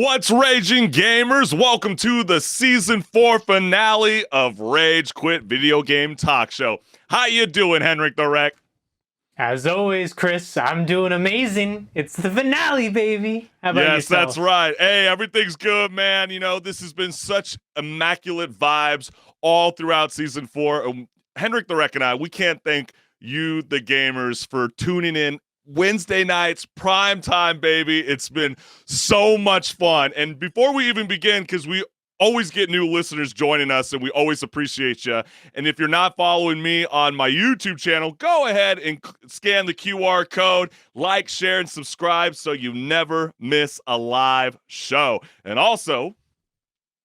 What's raging, gamers? Welcome to the season 4 finale of Rage Quit Video Game Talk Show. How you doing, HenricK the Wreck? As always, Chris, I'm doing amazing. It's the finale, baby. How about Yes, yourself? that's right. Hey, everything's good, man. You know, this has been such immaculate vibes all throughout season 4. HenricK the Wreck and I, we can't thank you, the gamers, for tuning in Wednesday nights, prime time, baby. It's been so much fun. And before we even begin, because we always get new listeners joining us and we always appreciate you. And if you're not following me on my YouTube channel, go ahead and scan the QR code, like, share, and subscribe so you never miss a live show. And also,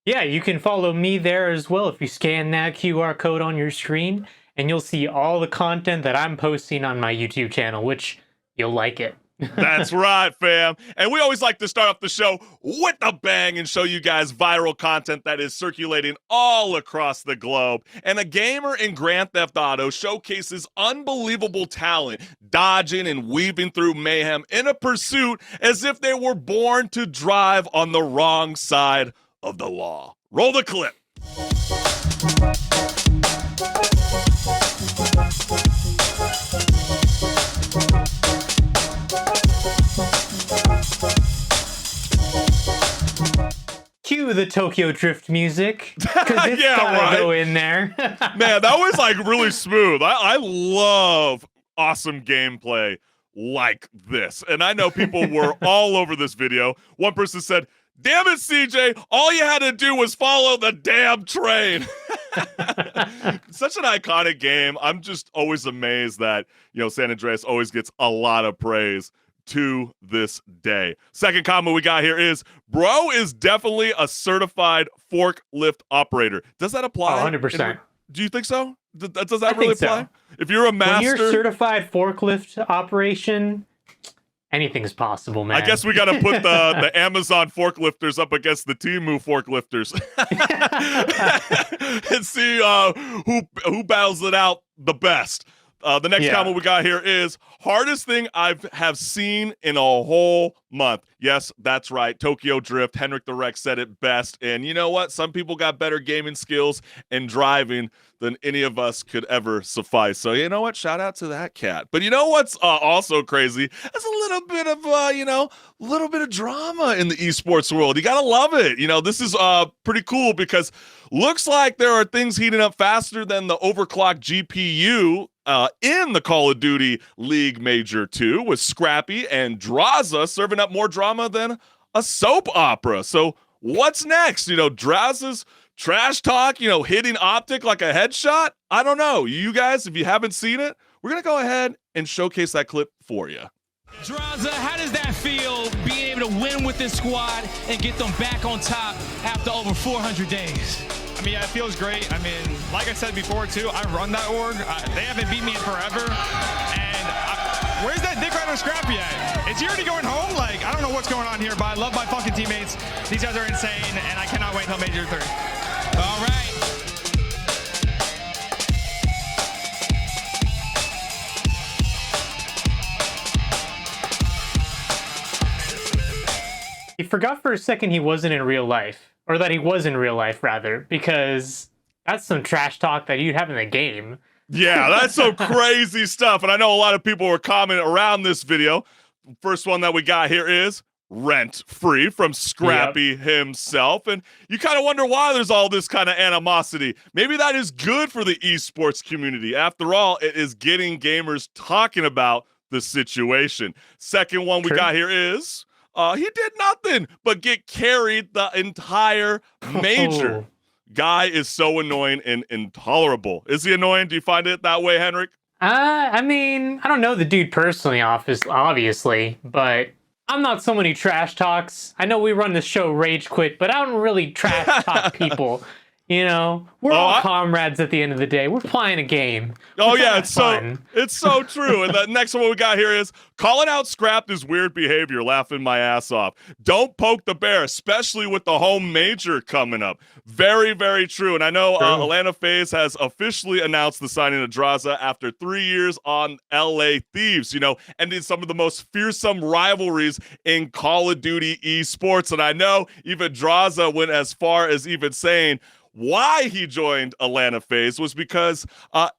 yeah, you can follow me there as well if you scan that QR code on your screen, and you'll see all the content that I'm posting on my YouTube channel, which you'll like it. That's right, fam. And we always like to start off the show with a bang and show you guys viral content that is circulating all across the globe. And a gamer in Grand Theft Auto showcases unbelievable talent, dodging and weaving through mayhem in a pursuit as if they were born to drive on the wrong side of the law. Roll the clip. Cue the Tokyo Drift music, because it's gotta go in there. Man, that was like really smooth. I love awesome gameplay like this. And I know people were all over this video. One person said, "Damn it, CJ, all you had to do was follow the damn train." Such an iconic game. I'm just always amazed that, you know, San Andreas always gets a lot of praise to this day. Second comment we got here is, bro is definitely a certified forklift operator. Does that apply? 100%. Do you think so? Does that really apply? So. If you're a master... When you're certified forklift operation, anything's possible, man. I guess we got to put the Amazon forklifters up against the Temu forklifters and see who battles it out the best. The next comment we got here is, hardest thing have seen in a whole month. Yes, that's right. Tokyo Drift. HenricK the Wreck said it best. And you know what? Some people got better gaming skills and driving than any of us could ever suffice. So you know what? Shout out to that cat. But you know what's also crazy? There's a little bit of, little bit of drama in the esports world. You got to love it. You know, this is pretty cool because looks like there are things heating up faster than the overclocked GPU in the Call of Duty League Major 2, with Scrappy and Draza serving up more drama than a soap opera. So what's next? You know, Draza's trash talk, you know, hitting Optic like a headshot? I don't know. You guys, if you haven't seen it, we're going to go ahead and showcase that clip for you. Draza, how does that feel, being able to win with this squad and get them back on top after over 400 days? I mean, it feels great. I mean, like I said before, too, I run that org. They haven't beat me in forever. And where's that Dick Rider Scrappy at? Is he already going home? Like, I don't know what's going on here, but I love my fucking teammates. These guys are insane, and I cannot wait until Major 3. All right. You forgot for a second he wasn't in real life. Or that he was in real life, rather, because that's some trash talk that you'd have in the game. Yeah, that's some crazy stuff. And I know a lot of people were commenting around this video. First one that we got here is Rent Free from Scrappy himself. And you kind of wonder why there's all this kind of animosity. Maybe that is good for the esports community. After all, it is getting gamers talking about the situation. Second one we got here is... he did nothing but get carried the entire major. Guy is so annoying and intolerable. Is he annoying? Do you find it that way, HenricK? I mean, I don't know the dude personally, obviously, but I'm not someone who trash talks. I know we run the show Rage Quit, but I don't really trash talk people. You know, we're all comrades at the end of the day. We're playing a game. It's so true. And the next one we got here is calling out Scrap is weird behavior, laughing my ass off. Don't poke the bear, especially with the home major coming up. Very, very true. And I know Atlanta FaZe has officially announced the signing of Draza after 3 years on LA Thieves, you know, ending some of the most fearsome rivalries in Call of Duty esports. And I know even Draza went as far as even saying why he joined Atlanta FaZe was because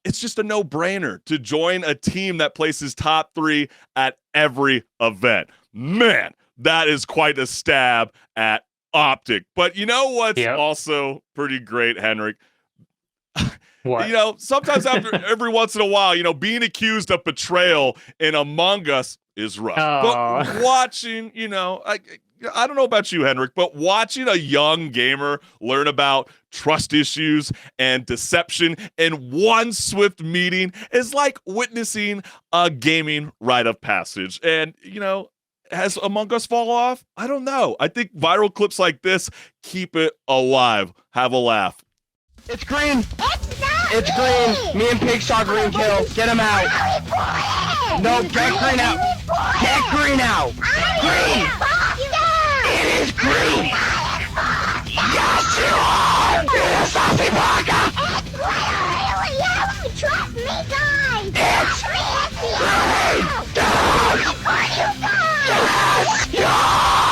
it's just a no-brainer to join a team that places top 3 at every event. Man, that is quite a stab at Optic. But you know what's also pretty great, HenricK? What? You know, sometimes every once in a while, you know, being accused of betrayal in Among Us is rough. But watching, you know, I don't know about you, HenricK, but watching a young gamer learn about trust issues and deception in one swift meeting is like witnessing a gaming rite of passage. And, you know, has Among Us fall off? I don't know. I think viral clips like this keep it alive. Have a laugh. It's green. It's green. Me and Pig saw green kill. Get him out. No, get green out. Get green out. Green. It is green. Yes, you are. It is Sassy Baka. Trust me, guys. It's green. Yes.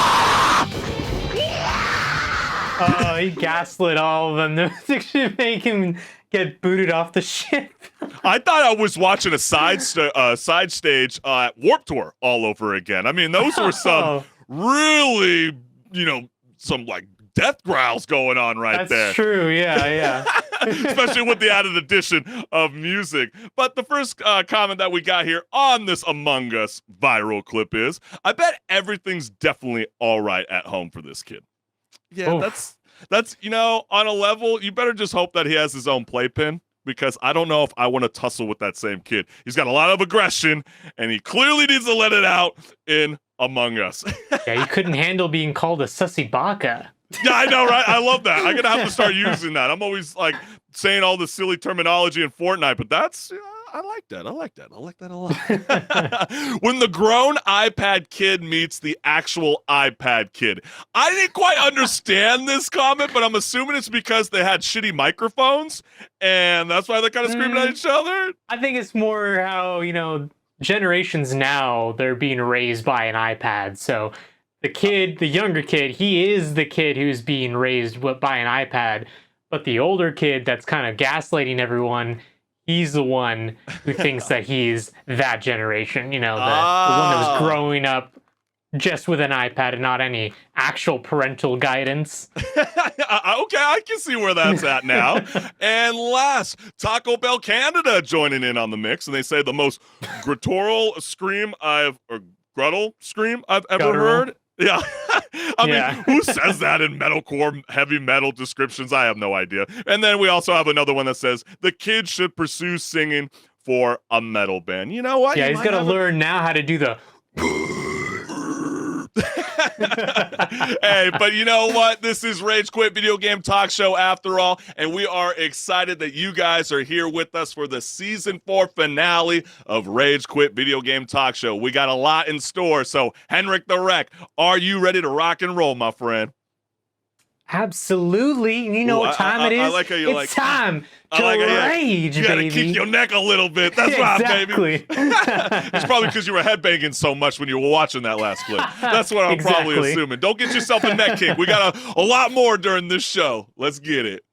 Oh, he gaslit all of them. This should make him get booted off the ship. I thought I was watching a side stage at Warped Tour all over again. I mean, those were some really, you know, some like death growls going on there. That's true, yeah. Especially with the added addition of music. But the first comment that we got here on this Among Us viral clip is, I bet everything's definitely all right at home for this kid. Yeah, that's you know, on a level, you better just hope that he has his own playpen, because I don't know if I want to tussle with that same kid. He's got a lot of aggression, and he clearly needs to let it out in Among Us. Yeah, you couldn't handle being called a sussy baka. Yeah, I know, right? I love that. I'm going to have to start using that. I'm always, like, saying all the silly terminology in Fortnite, but that's... I like that. I like that a lot. When the grown iPad kid meets the actual iPad kid. I didn't quite understand this comment, but I'm assuming it's because they had shitty microphones, and that's why they're kind of screaming at each other. I think it's more how, you know, generations now, they're being raised by an iPad. So the kid, the younger kid, he is the kid who's being raised by an iPad. But the older kid that's kind of gaslighting everyone, he's the one who thinks that he's that generation, you know, the one that was growing up just with an iPad and not any actual parental guidance. Okay, I can see where that's at now. And last, Taco Bell Canada joining in on the mix, and they say the most guttural scream I've ever heard. Yeah. I mean, who says that in metalcore, heavy metal descriptions? I have no idea. And then we also have another one that says the kid should pursue singing for a metal band. You know what? Yeah, he's got to learn now how to do the... Hey, but you know what? This is Rage Quit Video Game Talk Show after all, and we are excited that you guys are here with us for the Season 4 finale of Rage Quit Video Game Talk Show. We got a lot in store, so HenricK the Wreck, are you ready to rock and roll, my friend? Absolutely. You know what time it is? I like how you it's time to rage, you gotta baby. kick your neck a little bit. That's right, baby. It's probably because you were headbanging so much when you were watching that last clip. That's what I'm probably assuming. Don't get yourself a neck kick. We got a lot more during this show. Let's get it.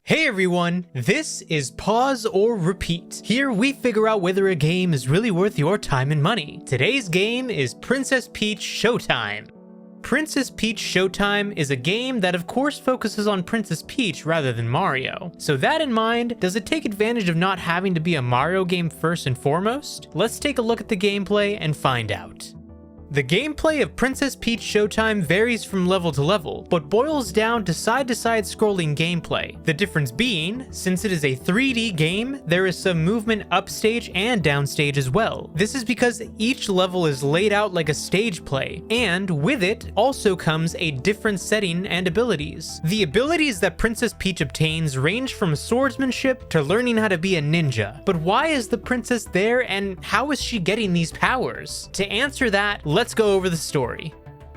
Hey everyone, this is Pause or Repeat. Here we figure out whether a game is really worth your time and money. Today's game is Princess Peach Showtime. Princess Peach Showtime is a game that of course focuses on Princess Peach rather than Mario. So that in mind, does it take advantage of not having to be a Mario game first and foremost? Let's take a look at the gameplay and find out. The gameplay of Princess Peach Showtime varies from level to level, but boils down to side-to-side scrolling gameplay. The difference being, since it is a 3D game, there is some movement upstage and downstage as well. This is because each level is laid out like a stage play, and with it also comes a different setting and abilities. The abilities that Princess Peach obtains range from swordsmanship to learning how to be a ninja. But why is the princess there, and how is she getting these powers? To answer that, let's go over the story.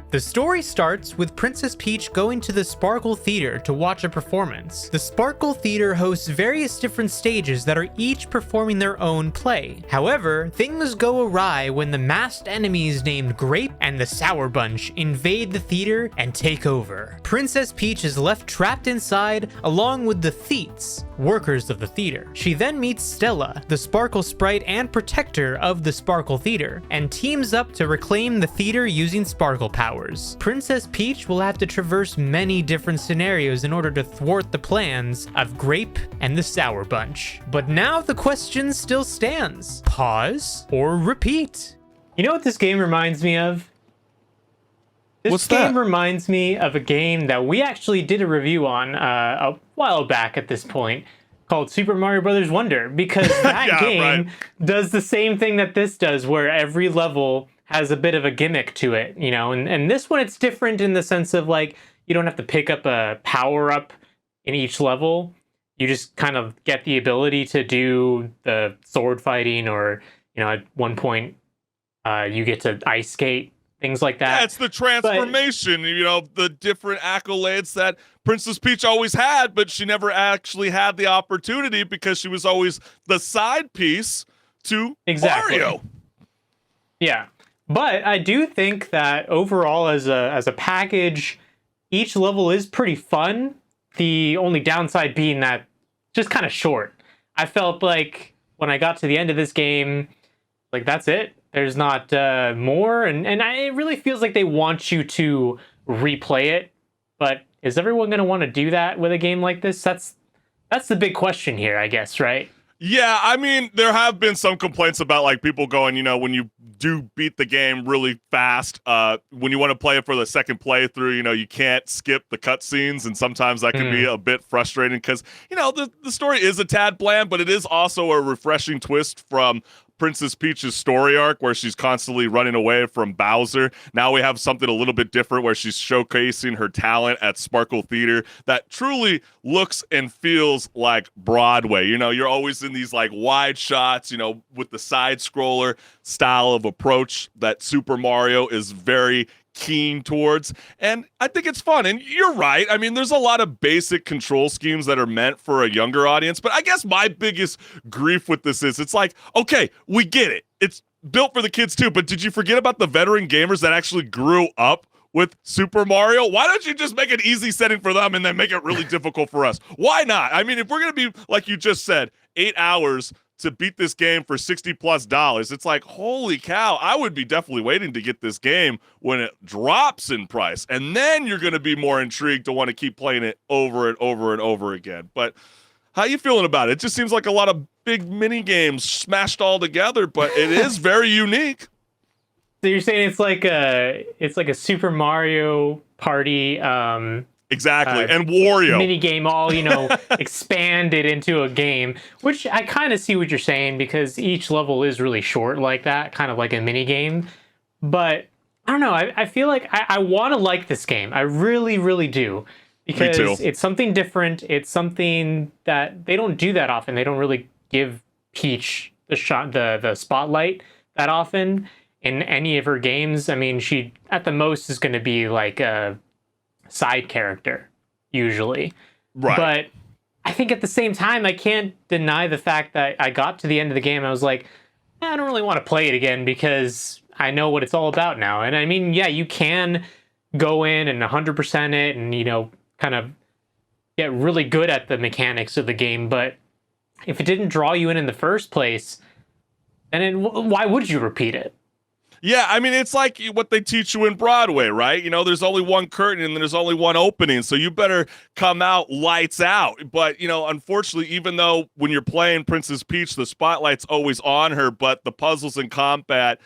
The story starts with Princess Peach going to the Sparkle Theater to watch a performance. The Sparkle Theater hosts various different stages that are each performing their own play. However, things go awry when the masked enemies named Grape and the Sour Bunch invade the theater and take over. Princess Peach is left trapped inside along with the Theets, workers of the theater. She then meets Stella, the Sparkle Sprite and protector of the Sparkle Theater, and teams up to reclaim the theater using Sparkle powers. Princess Peach will have to traverse many different scenarios in order to thwart the plans of Grape and the Sour Bunch. But now the question still stands. Pause or repeat? You know what this game reminds me of? This game reminds me of a game that we actually did a review on a while back at this point, called Super Mario Bros. Wonder, because that game does the same thing that this does, where every level has a bit of a gimmick to it, you know, and this one, it's different in the sense of, like, you don't have to pick up a power-up in each level. You just kind of get the ability to do the sword fighting, or, you know, at one point you get to ice skate, things like that. Yeah, it's the transformation, you know, the different accolades that Princess Peach always had, but she never actually had the opportunity because she was always the side piece to Mario. Yeah. But I do think that overall, as a package, each level is pretty fun. The only downside being that just kind of short. I felt like when I got to the end of this game, like, that's it. There's not more, and it really feels like they want you to replay it. But is everyone going to want to do that with a game like this? That's the big question here, I guess, right? Yeah, I mean, there have been some complaints about, like, people going, you know, when you do beat the game really fast, when you want to play it for the second playthrough, you know, you can't skip the cutscenes, and sometimes that can be a bit frustrating because, you know, the story is a tad bland, but it is also a refreshing twist from Princess Peach's story arc, where she's constantly running away from Bowser. Now we have something a little bit different where she's showcasing her talent at Sparkle Theater that truly looks and feels like Broadway. You know, you're always in these, like, wide shots, you know, with the side scroller style of approach that Super Mario is very keen towards, and I think it's fun. And you're right, I mean, there's a lot of basic control schemes that are meant for a younger audience, but I guess my biggest grief with this is, it's like, okay, we get it, it's built for the kids too, but did you forget about the veteran gamers that actually grew up with Super Mario? Why don't you just make an easy setting for them and then make it really difficult for us? Why not? I mean, if we're gonna be, like you just said, 8 hours to beat this game for $60+, it's like, holy cow, I would be definitely waiting to get this game when it drops in price. And then you're going to be more intrigued to want to keep playing it over and over and over again. But how you feeling about it? It just seems like a lot of big mini games smashed all together, but it is very unique. So you're saying it's like a Super Mario Party exactly, and Wario mini game, all, you know, expanded into a game, which I kind of see what you're saying, because each level is really short like that, kind of like a mini game. But I don't know, I feel like I want to like this game. I really, really do, because it's something different. It's something that they don't do that often. They don't really give Peach the spotlight that often in any of her games. I mean, she at the most is going to be like a side character usually, right? But I think at the same time, I can't deny the fact that I got to the end of the game, I was like, I don't really want to play it again, because I know what it's all about now. And I mean, yeah, you can go in and 100% it and, you know, kind of get really good at the mechanics of the game, but if it didn't draw you in the first place, then why would you repeat it? Yeah, I mean, it's like what they teach you in Broadway, right? You know, there's only one curtain and there's only one opening, so you better come out lights out. But, you know, unfortunately, even though when you're playing Princess Peach, the spotlight's always on her, but the puzzles and combat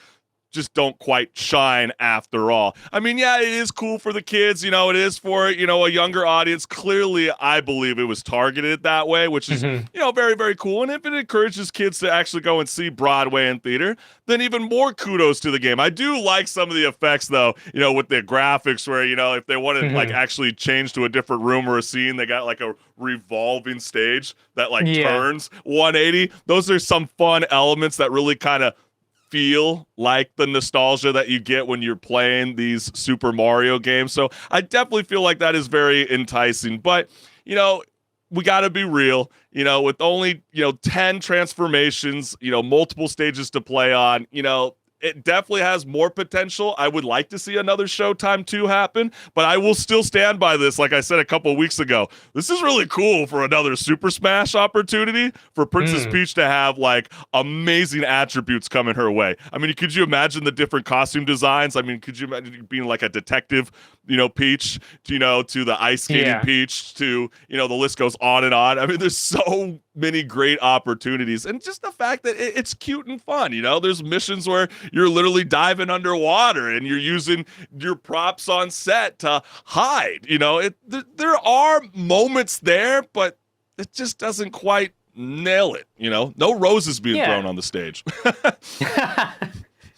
just don't quite shine after all. I mean, yeah, it is cool for the kids. It is for, a younger audience. Clearly, I believe it was targeted that way, which is, very, very cool. And if it encourages kids to actually go and see Broadway in theater, then even more kudos to the game. I do like some of the effects, though, with the graphics where, if they wanted like actually change to a different room or a scene, they got like a revolving stage that turns 180. Those are some fun elements that really kind of feel like the nostalgia that you get when you're playing these Super Mario games. So I definitely feel like that is very enticing. But, we got to be real, with only, 10 transformations, multiple stages to play on, it definitely has more potential. I would like to see another Showtime 2 happen, but I will still stand by this. Like I said a couple of weeks ago, this is really cool for another Super Smash opportunity for Princess Peach to have like amazing attributes coming her way. I mean, could you imagine the different costume designs? I mean, could you imagine being like a detective, Peach, to the ice skating Peach, to, the list goes on and on. I mean, there's so many great opportunities, and just the fact that it's cute and fun. There's missions where you're literally diving underwater and you're using your props on set to hide. There are moments there, but it just doesn't quite nail it. No roses being thrown on the stage.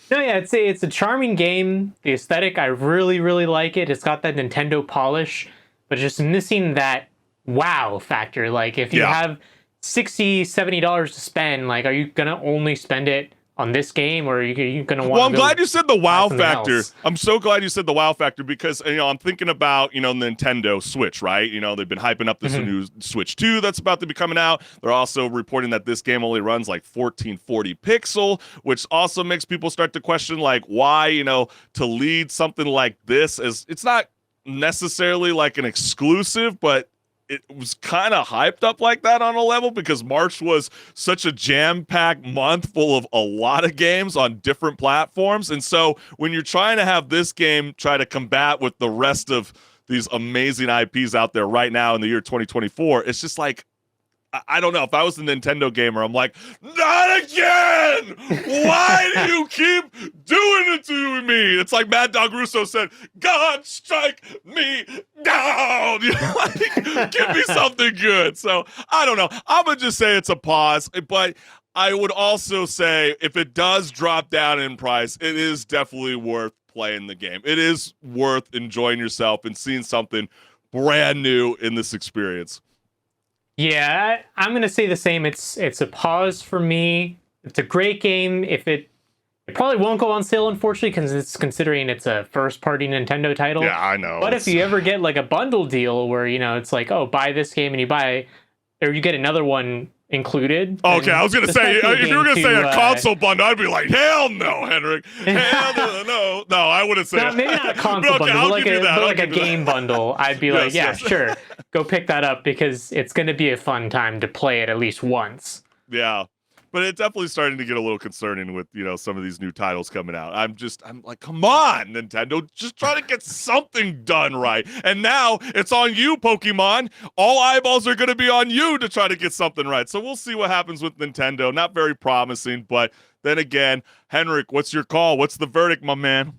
No, yeah, it's a charming game. The aesthetic, I really, really like it. It's got that Nintendo polish, but just missing that wow factor. Like, if you have $60, $70 to spend, like, are you gonna only spend it on this game, or are you gonna want? Well, I'm glad you said the wow factor. I'm so glad you said the wow factor, because I'm thinking about Nintendo Switch, right? They've been hyping up this new Switch 2 that's about to be coming out. They're also reporting that this game only runs like 1440 pixel, which also makes people start to question like why to lead something like this, as it's not necessarily like an exclusive, but it was kind of hyped up like that on a level, because March was such a jam-packed month full of a lot of games on different platforms. And so when you're trying to have this game try to combat with the rest of these amazing IPs out there right now in the year 2024, it's just like, I don't know. If I was a Nintendo gamer, I'm like, not again! Why do you keep doing it to me? It's like Mad Dog Russo said, God strike me down! Give me something good. So, I don't know. I'm going to just say it's a pause, but I would also say if it does drop down in price, it is definitely worth playing the game. It is worth enjoying yourself and seeing something brand new in this experience. Yeah, I'm gonna say the same. It's a pause for me. It's a great game. It probably won't go on sale, unfortunately, because considering it's a first-party Nintendo title. Yeah, I know. But if you ever get like a bundle deal where it's like, oh, buy this game and you get another one included. Okay, I was gonna say, if you were gonna say a console bundle, I'd be like, hell no, HenricK. Hell no, I wouldn't say. No, maybe not a console bundle, but like a game bundle. I'd be like, yes. Sure, go pick that up, because it's gonna be a fun time to play it at least once. Yeah. But it's definitely starting to get a little concerning with, some of these new titles coming out. I'm like, come on, Nintendo, just try to get something done right. And now it's on you, Pokemon. All eyeballs are going to be on you to try to get something right. So we'll see what happens with Nintendo. Not very promising, but then again, HenricK, what's your call? What's the verdict, my man?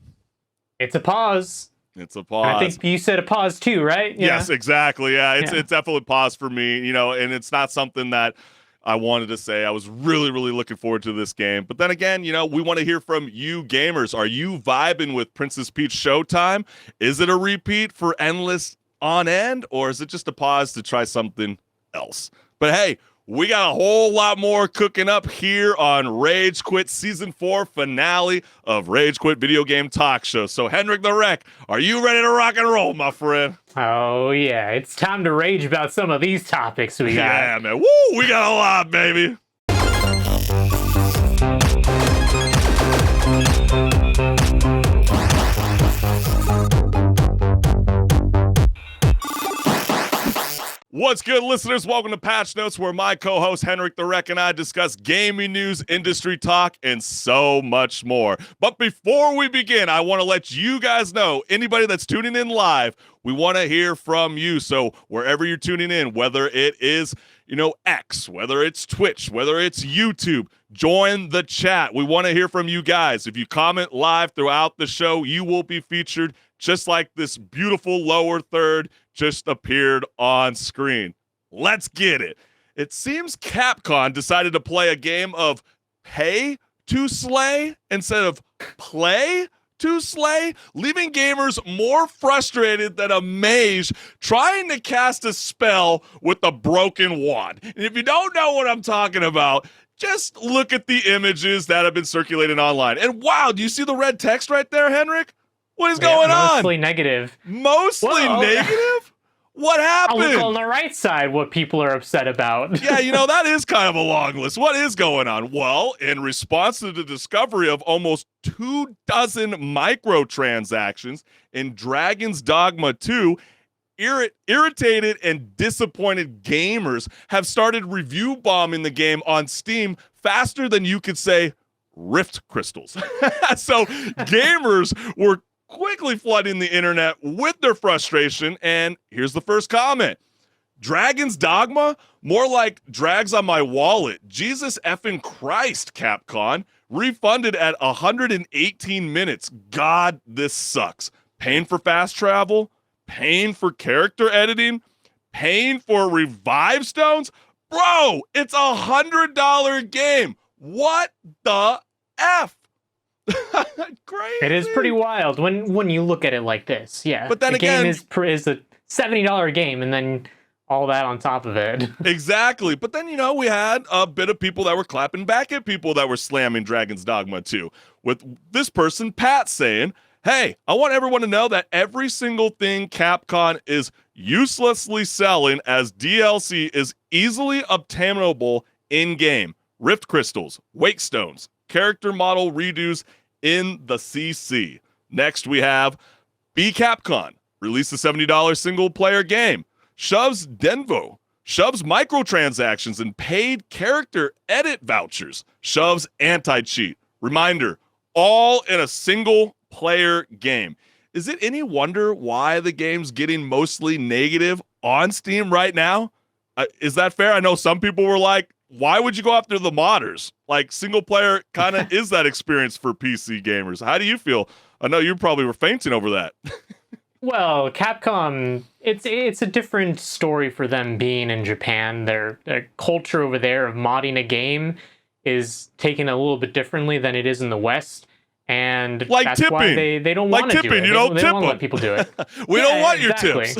It's a pause. It's a pause. And I think you said a pause too, right? Yeah. Yes, exactly. Yeah, it's definitely a pause for me, and it's not something that I wanted to say. I was really, really looking forward to this game. But then again, we want to hear from you gamers. Are you vibing with Princess Peach Showtime? Is it a repeat for Endless on End, or is it just a pause to try something else? But hey, we got a whole lot more cooking up here on Rage Quit Season 4 finale of Rage Quit Video Game Talk Show. So, HenricK the Wreck, are you ready to rock and roll, my friend? Oh, yeah. It's time to rage about some of these topics we got. Yeah, man. Woo! We got a lot, baby. What's good, listeners? Welcome to Patch Notes, where my co-host HenricK the Wreck and I discuss gaming news, industry talk, and so much more. But before we begin, I want to let you guys know, anybody that's tuning in live, we want to hear from you. So wherever you're tuning in, whether it is X, whether it's Twitch, whether it's YouTube, join the chat. We want to hear from you guys. If you comment live throughout the show, you will be featured just like this beautiful lower third just appeared on screen. Let's get it. It seems Capcom decided to play a game of pay to slay instead of play to slay, leaving gamers more frustrated than a mage trying to cast a spell with a broken wand. And if you don't know what I'm talking about, just look at the images that have been circulating online. And wow, do you see the red text right there, HenricK? What is going on? Mostly negative. Mostly negative? What happened? I'll look on the right side what people are upset about. Yeah, that is kind of a long list. What is going on? Well, in response to the discovery of almost 24 microtransactions in Dragon's Dogma 2, irritated and disappointed gamers have started review bombing the game on Steam faster than you could say Rift crystals. So gamers were quickly flooding the internet with their frustration, and here's the first comment. Dragon's Dogma? More like drags on my wallet. Jesus effing Christ, Capcom. Refunded at 118 minutes. God, this sucks. Paying for fast travel? Paying for character editing? Paying for revive stones? Bro, it's $100 game. What the F? Crazy. It is pretty wild when you look at it like this. Yeah, but then the again, game is a $70 game, and then all that on top of it. Exactly. But then we had a bit of people that were clapping back at people that were slamming Dragon's Dogma 2. With this person, Pat, saying, "Hey, I want everyone to know that every single thing Capcom is uselessly selling as DLC is easily obtainable in-game. Rift crystals, wake stones, character model redos in the CC." Next, we have B Capcom. Release the $70 single-player game. Shoves Denvo. Shoves microtransactions and paid character edit vouchers. Shoves anti-cheat. Reminder, all in a single-player game. Is it any wonder why the game's getting mostly negative on Steam right now? Is that fair? I know some people were like, why would you go after the modders? Like, single player kind of is that experience for PC gamers. How do you feel? I know you probably were fainting over that. Well, Capcom, it's a different story for them being in Japan. Their culture over there of modding a game is taken a little bit differently than it is in the West. And like that's tipping. why they don't want to do it. You don't they tip don't want to them. let people do it. We don't want your tips.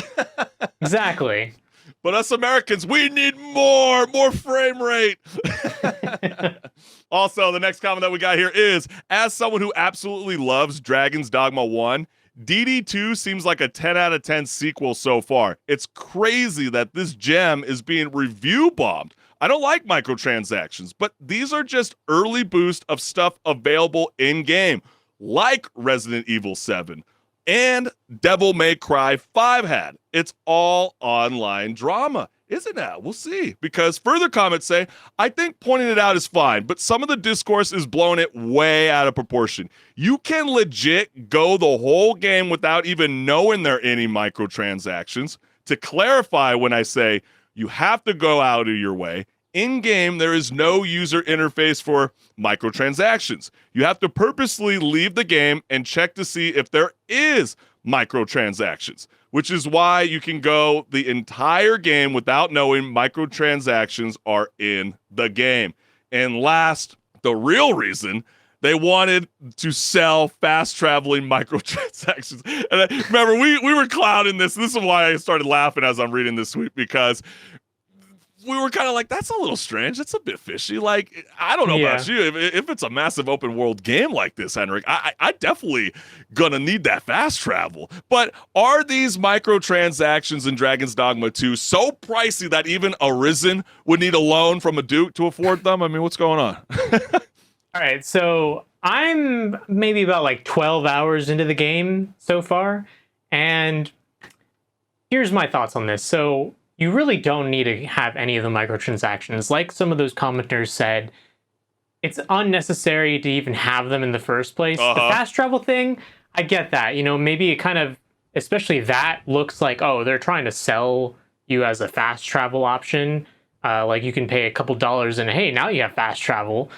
Exactly. But us Americans, we need more frame rate. Also, the next comment that we got here is, as someone who absolutely loves Dragon's Dogma 1, DD2 seems like a 10 out of 10 sequel so far. It's crazy that this gem is being review bombed. I don't like microtransactions, but these are just early boost of stuff available in-game, like Resident Evil 7 and Devil May Cry 5 had. It's all online drama. Is it now? We'll see. Because further comments say, I think pointing it out is fine, but some of the discourse is blowing it way out of proportion. You can legit go the whole game without even knowing there are any microtransactions. To clarify, when I say you have to go out of your way, in-game there is no user interface for microtransactions. You have to purposely leave the game and check to see if there is microtransactions, which is why you can go the entire game without knowing microtransactions are in the game. And last, the real reason they wanted to sell fast-traveling microtransactions. And remember, we were clouding this. This is why I started laughing as I'm reading this tweet, because we were kind of like, that's a little strange. It's a bit fishy. Like, I don't know about you. If it's a massive open world game like this, HenricK, I definitely gonna need that fast travel. But are these microtransactions in Dragon's Dogma 2 so pricey that even Arisen would need a loan from a Duke to afford them? I mean, what's going on? All right, so I'm maybe about like 12 hours into the game so far, and here's my thoughts on this. So you really don't need to have any of the microtransactions. Like some of those commenters said, it's unnecessary to even have them in the first place. The fast travel thing, I get that. You know, maybe it kind of, especially that looks like, oh, they're trying to sell you as a fast travel option. Like you can pay a couple dollars and hey, now you have fast travel.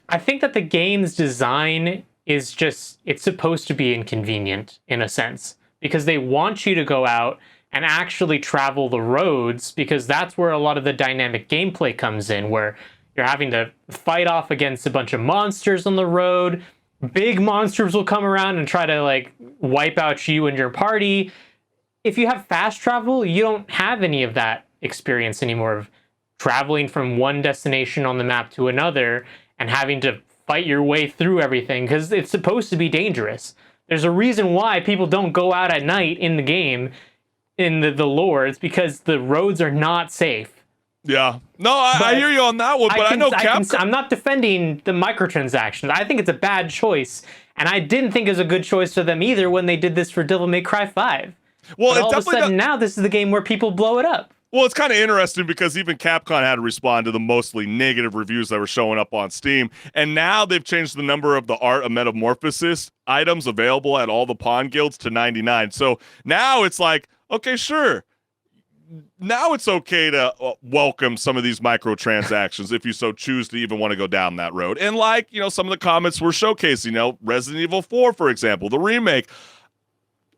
I think that the game's design is just, it's supposed to be inconvenient in a sense, because they want you to go out and actually travel the roads, because that's where a lot of the dynamic gameplay comes in, where you're having to fight off against a bunch of monsters on the road. Big monsters will come around and try to like wipe out you and your party. If you have fast travel, you don't have any of that experience anymore of traveling from one destination on the map to another and having to fight your way through everything, because it's supposed to be dangerous. There's a reason why people don't go out at night in the game, in the lore. It's because the roads are not safe. Yeah. No, I hear you on that one, but I know Capcom... I'm not defending the microtransactions. I think it's a bad choice, and I didn't think it was a good choice for them either when they did this for Devil May Cry 5. Well, but all of a sudden now this is the game where people blow it up. Well, it's kind of interesting because even Capcom had to respond to the mostly negative reviews that were showing up on Steam. And now they've changed the number of the Art of Metamorphosis items available at all the pawn guilds to 99. So now it's like, okay, sure. Now it's okay to welcome some of these microtransactions if you so choose to even want to go down that road. And like, some of the comments were showcasing, Resident Evil 4, for example, the remake,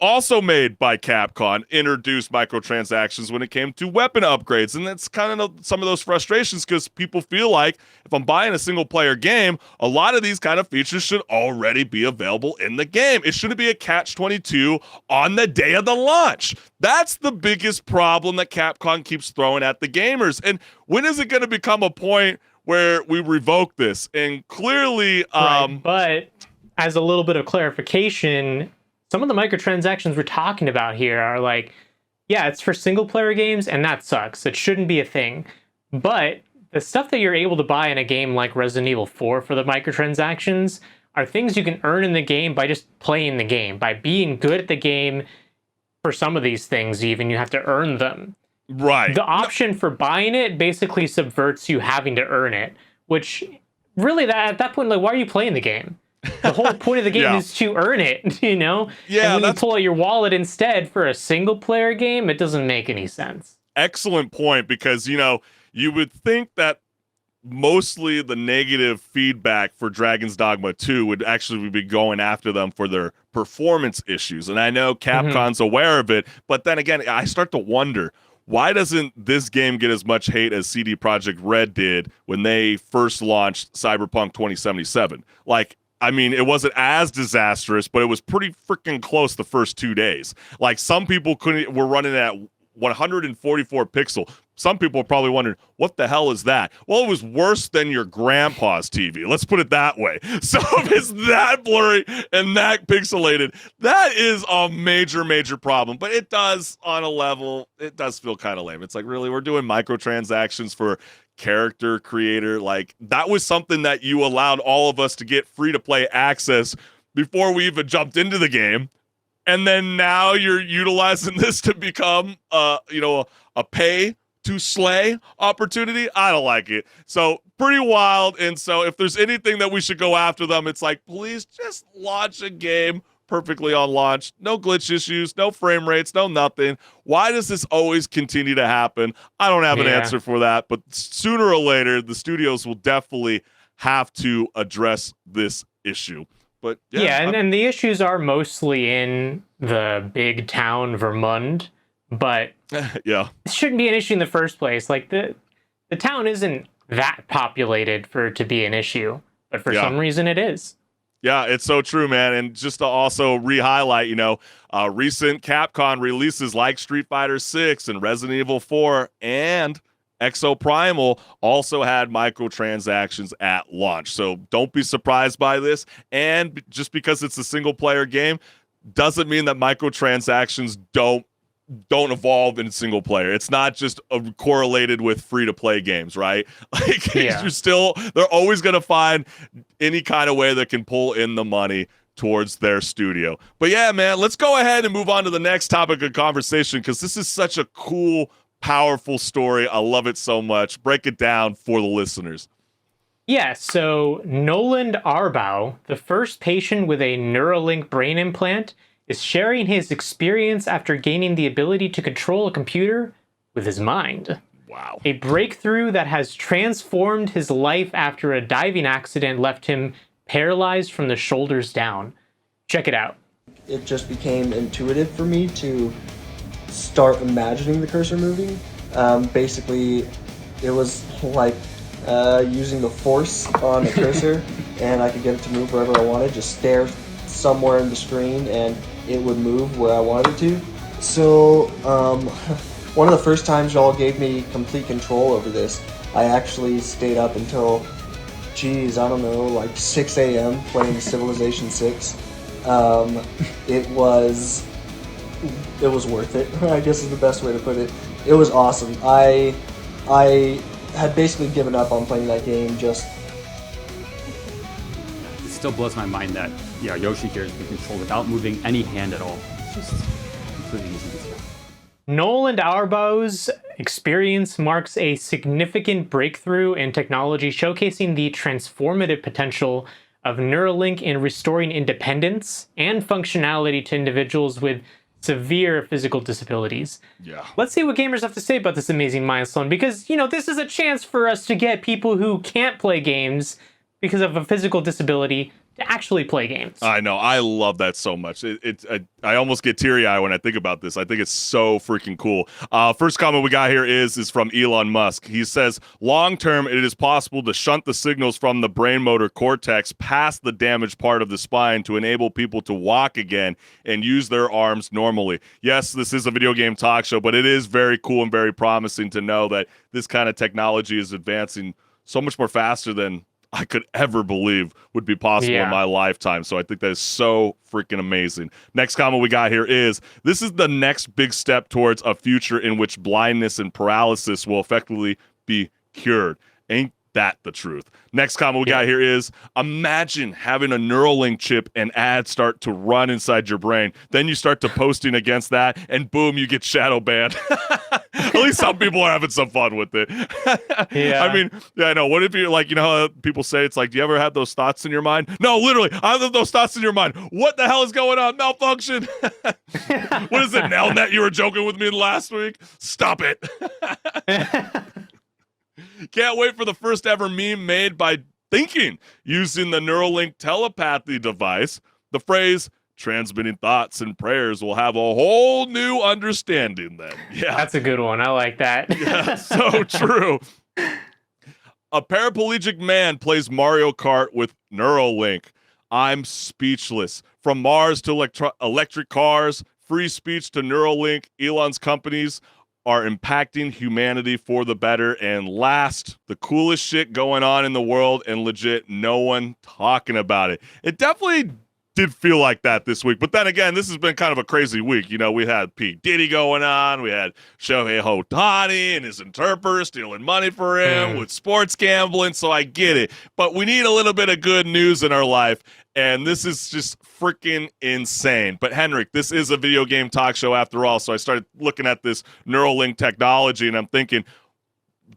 also made by Capcom, introduced microtransactions when it came to weapon upgrades. And that's kind of some of those frustrations, because people feel like if I'm buying a single player game, a lot of these kind of features should already be available in the game. It shouldn't be a catch-22 on the day of the launch. That's the biggest problem that Capcom keeps throwing at the gamers. And when is it going to become a point where we revoke this? And clearly... Right, but as a little bit of clarification... Some of the microtransactions we're talking about here are like, yeah, it's for single player games, and that sucks. It shouldn't be a thing. But the stuff that you're able to buy in a game like Resident Evil 4 for the microtransactions are things you can earn in the game by just playing the game, by being good at the game. For some of these things, even, you have to earn them. Right. The option for buying it basically subverts you having to earn it, which really, at that point, like, why are you playing the game? The whole point of the game is to earn it, Yeah. And when you pull out your wallet instead for a single player game, it doesn't make any sense. Excellent point, because, you would think that mostly the negative feedback for Dragon's Dogma 2 would actually be going after them for their performance issues. And I know Capcom's aware of it, but then again, I start to wonder, why doesn't this game get as much hate as CD Projekt Red did when they first launched Cyberpunk 2077? Like, I mean, it wasn't as disastrous, but it was pretty freaking close the first 2 days. Like, some people were running at 144 pixel. Some people are probably wondering, what the hell is that? Well, it was worse than your grandpa's TV. Let's put it that way. So if it's that blurry and that pixelated, that is a major, major problem. But it does, on a level, it does feel kind of lame. It's like, really, we're doing microtransactions for character creator? Like, that was something that you allowed all of us to get free to play access before we even jumped into the game, and then now you're utilizing this to become a pay to slay opportunity. I don't like it. So pretty wild. And so if there's anything that we should go after them, it's like, please just launch a game perfectly on launch. No glitch issues, no frame rates, no nothing. Why does this always continue to happen? I don't have an answer for that, but sooner or later, the studios will definitely have to address this issue. But and the issues are mostly in the big town Vermund, but it shouldn't be an issue in the first place. Like, the town isn't that populated for it to be an issue, but for some reason it is. Yeah, it's so true, man. And just to also re-highlight, recent Capcom releases like Street Fighter 6 and Resident Evil 4 and Exoprimal also had microtransactions at launch. So don't be surprised by this. And just because it's a single-player game doesn't mean that microtransactions don't evolve in single player. It's not just correlated with free-to-play games, right? Like, they're always going to find any kind of way that can pull in the money towards their studio. But yeah, man, let's go ahead and move on to the next topic of conversation, because this is such a cool, powerful story. I love it so much. Break it down for the listeners. Yeah, so Noland Arbau, the first patient with a Neuralink brain implant, is sharing his experience after gaining the ability to control a computer with his mind. Wow. A breakthrough that has transformed his life after a diving accident left him paralyzed from the shoulders down. Check it out. It just became intuitive for me to start imagining the cursor moving. Basically, it was like using the force on a cursor, and I could get it to move wherever I wanted. Just stare somewhere in the screen, and it would move where I wanted it to. So, one of the first times y'all gave me complete control over this, I actually stayed up until, geez, I don't know, like 6 a.m. playing Civilization 6. It was worth it, I guess is the best way to put it. It was awesome. I had basically given up on playing that game. Just it still blows my mind that Yoshi here has been controlled without moving any hand at all. It's just completely easy. Noel and Auerbach's experience marks a significant breakthrough in technology, showcasing the transformative potential of Neuralink in restoring independence and functionality to individuals with severe physical disabilities. Yeah. Let's see what gamers have to say about this amazing milestone, because, this is a chance for us to get people who can't play games because of a physical disability to actually play games. I know. I love that so much. I almost get teary-eyed when I think about this. I think it's so freaking cool. First comment we got here is from Elon Musk. He says, long-term, it is possible to shunt the signals from the brain motor cortex past the damaged part of the spine to enable people to walk again and use their arms normally. Yes, this is a video game talk show, but it is very cool and very promising to know that this kind of technology is advancing so much more faster than I could ever believe would be possible in my lifetime. So I think that is so freaking amazing. Next comment we got here is, this is the next big step towards a future in which blindness and paralysis will effectively be cured. Ain't that the truth? Next comment we got here is, imagine having a Neuralink chip and ads start to run inside your brain. Then you start to posting against that, and boom, you get shadow banned. At least some people are having some fun with it. Yeah. I mean, I know. What if you're like, how people say it's like, do you ever have those thoughts in your mind? No, literally, I have those thoughts in your mind. What the hell is going on? Malfunction. What is it, Nelnet? You were joking with me last week? Stop it. Can't wait for the first ever meme made by thinking using the Neuralink telepathy device. The phrase transmitting thoughts and prayers will have a whole new understanding then. Yeah. That's a good one. I like that. Yeah, so true. A paraplegic man plays Mario Kart with Neuralink. I'm speechless. From Mars to electric cars, free speech to Neuralink, Elon's companies are impacting humanity for the better. And last, the coolest shit going on in the world, and legit no one talking about it. It definitely did feel like that this week. But then again, this has been kind of a crazy week. We had P. Diddy going on. We had Shohei Ohtani and his interpreter stealing money for him with sports gambling. So I get it. But we need a little bit of good news in our life. And this is just freaking insane. But HenricK, this is a video game talk show after all. So I started looking at this Neuralink technology and I'm thinking,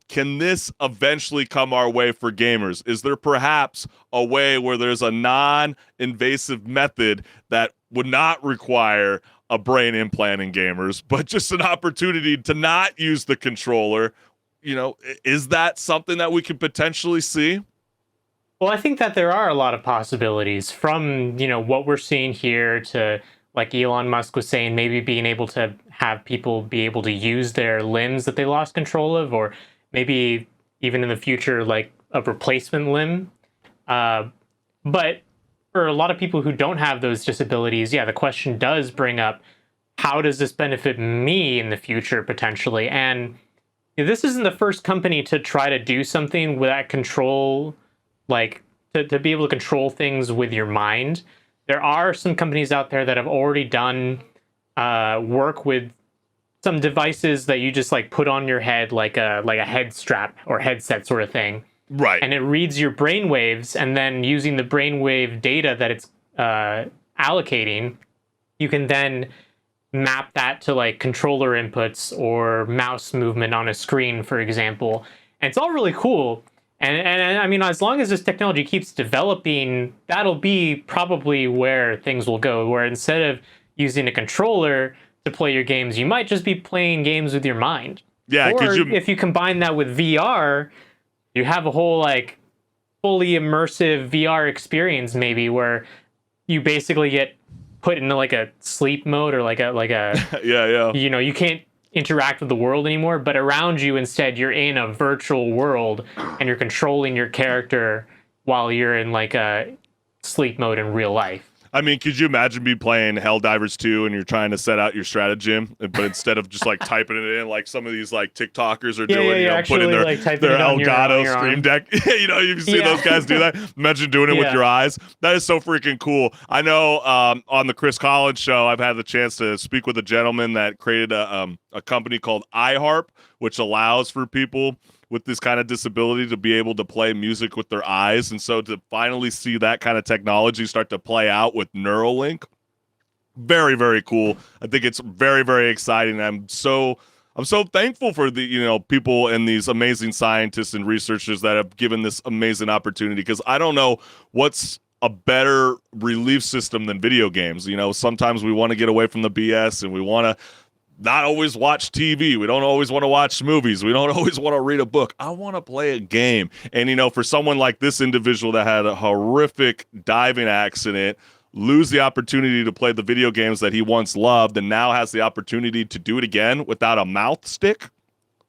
can this eventually come our way for gamers? Is there perhaps a way where there's a non-invasive method that would not require a brain implant in gamers, but just an opportunity to not use the controller? Is that something that we could potentially see? Well, I think that there are a lot of possibilities, from, what we're seeing here to, like Elon Musk was saying, maybe being able to have people be able to use their limbs that they lost control of, or maybe even in the future, like a replacement limb. But for a lot of people who don't have those disabilities, the question does bring up, how does this benefit me in the future, potentially? And this isn't the first company to try to do something with that control, like to be able to control things with your mind. There are some companies out there that have already done work with some devices that you just like put on your head, like a head strap or headset sort of thing. Right. And it reads your brain waves, and then using the brainwave data that it's allocating, you can then map that to like controller inputs or mouse movement on a screen, for example. And it's all really cool. And I mean, as long as this technology keeps developing, that'll be probably where things will go, where instead of using a controller to play your games, you might just be playing games with your mind. Yeah, Or if you combine that with VR, you have a whole like fully immersive VR experience maybe where you basically get put into like a sleep mode or like a yeah. You can't interact with the world anymore, but around you instead you're in a virtual world and you're controlling your character while you're in like a sleep mode in real life. I mean, could you imagine me playing Helldivers 2 and you're trying to set out your stratagem, but instead of just like typing it in like some of these like TikTokers are doing, putting their Elgato Stream Deck. You've seen those guys do that. Imagine doing it with your eyes. That is so freaking cool. I know on the Chris Collins show, I've had the chance to speak with a gentleman that created a company called iHarp, which allows for people with this kind of disability to be able to play music with their eyes. And so to finally see that kind of technology start to play out with Neuralink, very, very cool. I think it's very, very exciting. I'm so thankful for the, people and these amazing scientists and researchers that have given this amazing opportunity, because I don't know what's a better relief system than video games. Sometimes we want to get away from the BS and we want to not always watch TV. We don't always want to watch movies. We don't always want to read a book. I want to play a game. And, for someone like this individual that had a horrific diving accident, lose the opportunity to play the video games that he once loved and now has the opportunity to do it again without a mouth stick,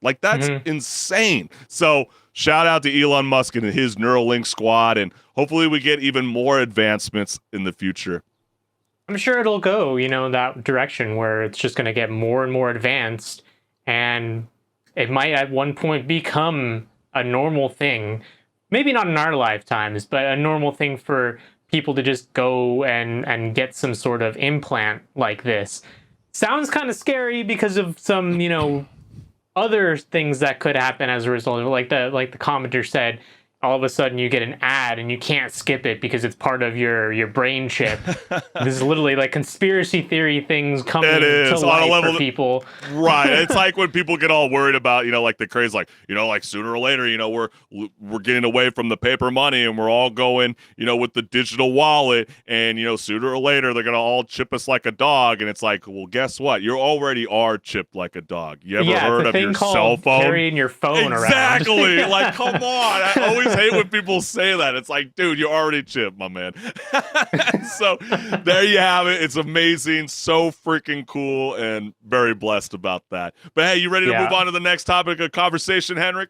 like that's insane. So shout out to Elon Musk and his Neuralink squad, and hopefully we get even more advancements in the future. I'm sure it'll go, that direction where it's just going to get more and more advanced, and it might at one point become a normal thing. Maybe not in our lifetimes, but a normal thing for people to just go and get some sort of implant like this. Sounds kind of scary because of some, other things that could happen as a result of it. Like the commenter said, all of a sudden you get an ad and you can't skip it because it's part of your brain chip. This is literally like conspiracy theory things coming to life for people. Right. It's like when people get all worried about, like the craze, like sooner or later, we're getting away from the paper money and we're all going, with the digital wallet, and, sooner or later they're going to all chip us like a dog. And it's like, well, guess what? You already are chipped like a dog. You ever heard of your cell phone? Carrying your phone around. Exactly. Like, come on. I always hate when people say that. It's like, dude, you're already chipped, my man. So there you have it. It's amazing. So freaking cool, and very blessed about that. But hey, you ready to move on to the next topic of conversation, HenricK?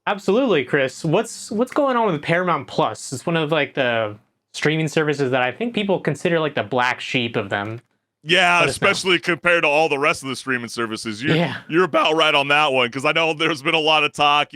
Absolutely, Chris. What's going on with Paramount Plus? It's one of like the streaming services that I think people consider like the black sheep of them. Yeah, especially compared to all the rest of the streaming services. You're about right on that one, because I know there's been a lot of talk,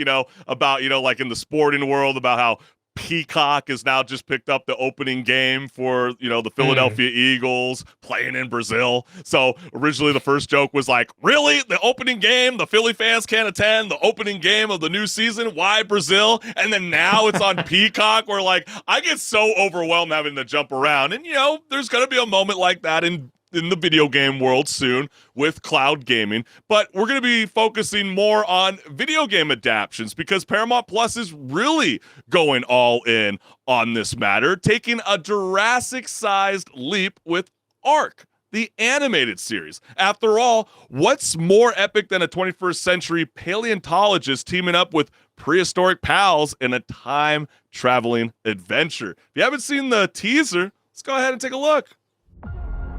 about, like in the sporting world, about how Peacock has now just picked up the opening game for, the Philadelphia Eagles playing in Brazil. So originally the first joke was like, really? The opening game? The Philly fans can't attend the opening game of the new season? Why Brazil? And then now it's on Peacock, where like I get so overwhelmed having to jump around. And, there's going to be a moment like that in the video game world soon with cloud gaming, but we're going to be focusing more on video game adaptions, because Paramount Plus is really going all in on this matter, taking a Jurassic-sized leap with ARK, the animated series. After all, what's more epic than a 21st century paleontologist teaming up with prehistoric pals in a time-traveling adventure? If you haven't seen the teaser, let's go ahead and take a look.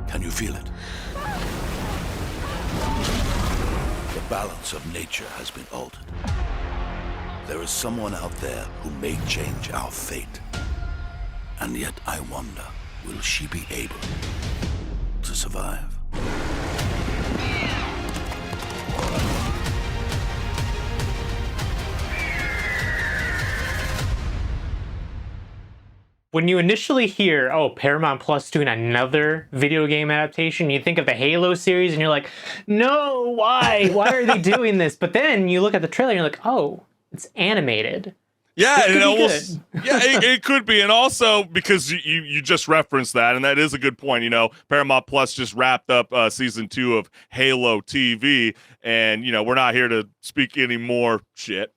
Can you feel it? The balance of nature has been altered. There is someone out there who may change our fate. And yet I wonder, will she be able to survive? When you initially hear, Paramount Plus doing another video game adaptation, you think of the Halo series and you're like, no, why? Why are they doing this? But then you look at the trailer and you're like, oh, it's animated. Yeah, it could be. And also because you just referenced that, and that is a good point. Paramount Plus just wrapped up season 2 of Halo TV, and we're not here to speak any more shit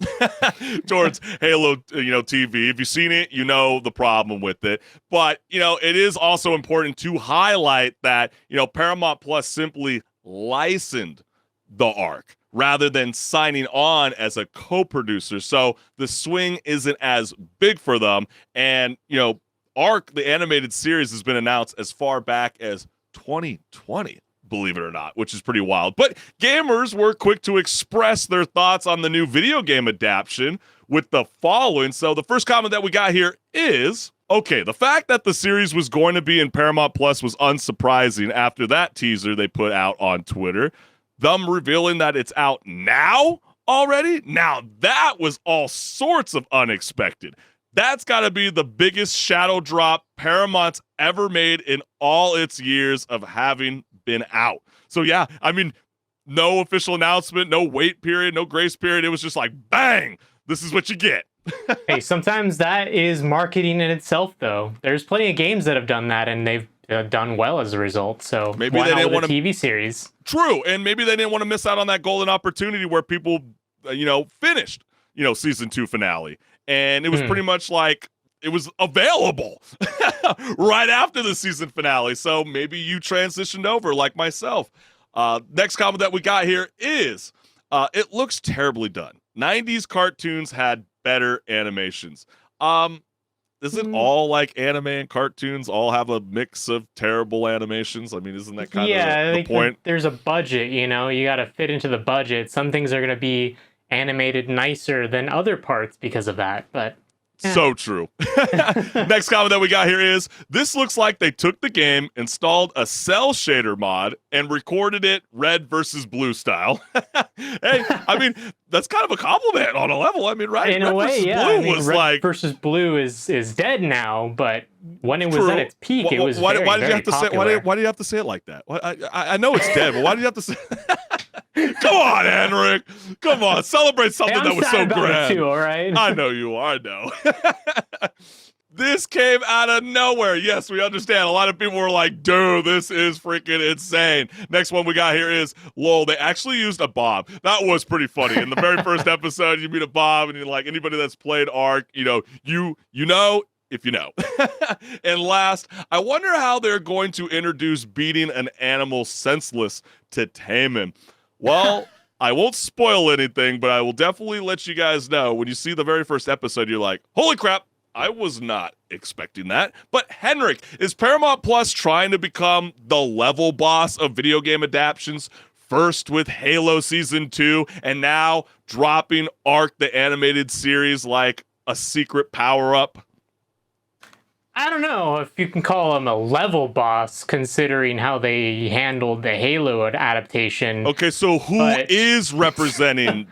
towards Halo TV. If you've seen it, the problem with it. But it is also important to highlight that Paramount Plus simply licensed the ARK, rather than signing on as a co-producer. So the swing isn't as big for them. And, ARC, the animated series, has been announced as far back as 2020, believe it or not, which is pretty wild. But gamers were quick to express their thoughts on the new video game adaptation with the following. So the first comment that we got here is, okay, the fact that the series was going to be in Paramount Plus was unsurprising after that teaser they put out on Twitter. Them revealing that it's out now already? Now that was all sorts of unexpected. That's got to be the biggest shadow drop Paramount's ever made in all its years of having been out. So yeah, I mean, no official announcement, no wait period, no grace period. It was just like, bang, this is what you get. Hey, sometimes that is marketing in itself, though. There's plenty of games that have done that, and they've done well as a result. So maybe why they not didn't with want a TV series. True, and maybe they didn't want to miss out on that golden opportunity where people, finished, season 2 finale. And it was pretty much like it was available right after the season finale. So maybe you transitioned over like myself. Next comment that we got here is, it looks terribly done. 90s cartoons had better animations. Isn't all like anime and cartoons all have a mix of terrible animations? I mean, isn't that kind of the point? There's a budget, you got to fit into the budget. Some things are going to be animated nicer than other parts because of that, but so true. Next comment that we got here is, this looks like they took the game, installed a cell shader mod, and recorded it red versus blue style. Hey, I mean, that's kind of a compliment on a level. I mean, right? In a way, yeah. Blue was red like versus blue is dead now, but when it was at its peak, it was why very, did you very have to popular. say? Why do you have to say it like that? I know it's dead, but why did you have to say? Come on, HenricK. Come on, celebrate something that was so grand. Too, all right? I know you are. I know. This came out of nowhere. Yes, we understand. A lot of people were like, dude, this is freaking insane. Next one we got here is, lol, they actually used a Bob. That was pretty funny. In the very first episode, you meet a Bob, and you're like, anybody that's played ARC, you know if you know. And last, I wonder how they're going to introduce beating an animal senseless to tame him. Well, I won't spoil anything, but I will definitely let you guys know when you see the very first episode, you're like, holy crap, I was not expecting that. But HenricK, is Paramount Plus trying to become the level boss of video game adaptions? First with Halo Season 2, and now dropping ARC, the animated series, like a secret power-up? I don't know if you can call him a level boss, considering how they handled the Halo adaptation. Okay, so who is representing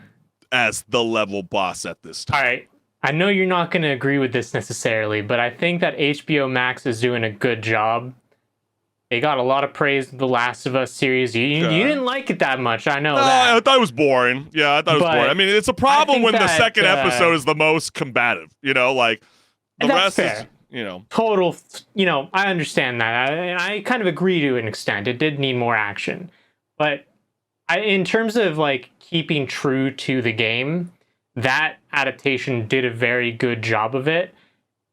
as the level boss at this time? All right. I know you're not going to agree with this necessarily, but I think that HBO Max is doing a good job. They got a lot of praise with the Last of Us series. You didn't like it that much, I know that. I thought it was boring. Yeah, I thought it was boring. I mean, it's a problem when the second episode is the most combative, like the rest fair. is, Total, I understand that. I kind of agree to an extent. It did need more action. But in terms of keeping true to the game, that adaptation did a very good job of it,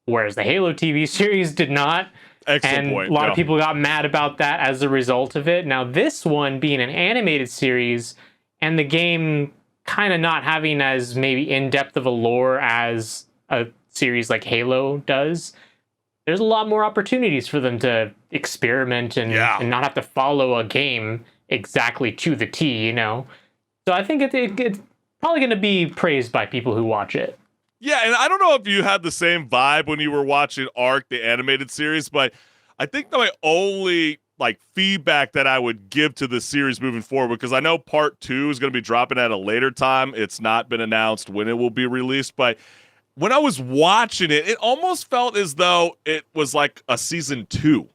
whereas the Halo TV series did not. Excellent point. A lot of people got mad about that as a result of it. Now, this one being an animated series and the game kind of not having as maybe in-depth of a lore as a series like Halo does, there's a lot more opportunities for them to experiment and not have to follow a game exactly to the T, So I think it's probably going to be praised by people who watch it. Yeah, and I don't know if you had the same vibe when you were watching ARC, the animated series, but I think my only feedback that I would give to the series moving forward, because I know part 2 is going to be dropping at a later time. It's not been announced when it will be released, but when I was watching it, it almost felt as though it was like a season 2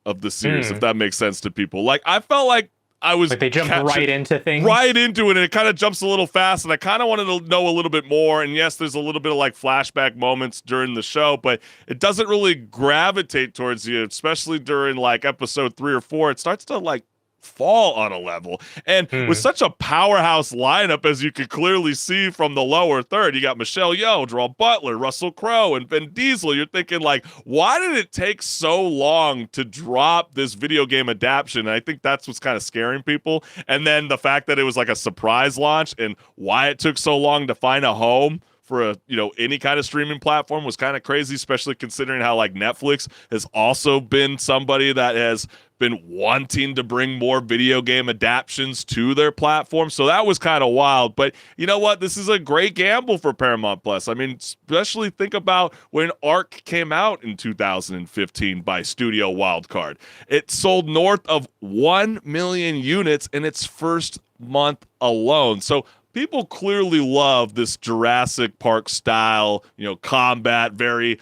of the series, if that makes sense to people. I felt like I was they jumped right into things. Right into it, and it kind of jumps a little fast, and I kind of wanted to know a little bit more. And yes, there's a little bit of flashback moments during the show, but it doesn't really gravitate towards you, especially during episode 3 or 4. It starts to fall on a level. And with such a powerhouse lineup, as you can clearly see from the lower third, you got Michelle Yeoh, Gerald Butler, Russell Crowe, and Vin Diesel. You're thinking, like, why did it take so long to drop this video game adaptation? And I think that's what's kind of scaring people. And then the fact that it was like a surprise launch and why it took so long to find a home for any kind of streaming platform was kind of crazy, especially considering how like Netflix has also been somebody that has been wanting to bring more video game adaptations to their platform. So that was kind of wild. But you know what? This is a great gamble for Paramount Plus. I mean, especially think about when ARC came out in 2015 by Studio Wildcard. It sold north of 1 million units in its first month alone. So people clearly love this Jurassic Park style, combat, very,